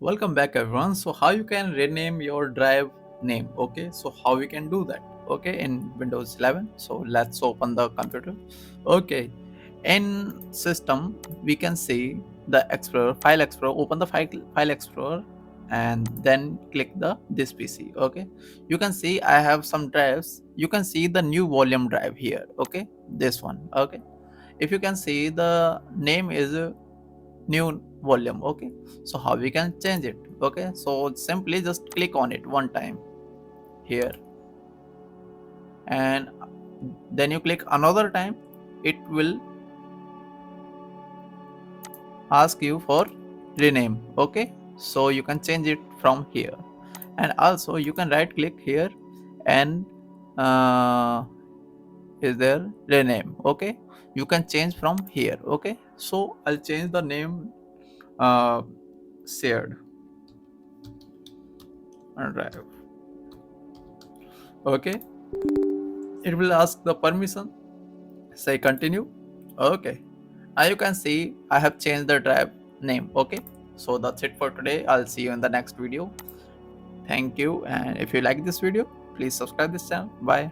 Welcome back everyone. So how you can rename your drive name? Okay, so how we can do that? Okay, in Windows 11. So let's open the computer. Okay, in system we can see the Explorer, File Explorer. Open the File Explorer and then click the this PC. Okay, you can see I have some drives. You can see the new volume drive here. Okay, this one. Okay, if you can see the name is new volume. Okay, so how we can change it? Okay, so simply just click on it one time here, and then you click another time. It will ask you for rename. Okay, so you can change it from here, and also you can right click here and is there rename. Okay, you can change from here. Okay, so I'll change the name uh shared drive. Okay, it will ask the permission. Say continue. Okay, now you can see I have changed the drive name. Okay, so that's it for today. I'll see you in the next video. Thank you, and if you like this video, please subscribe this channel. Bye.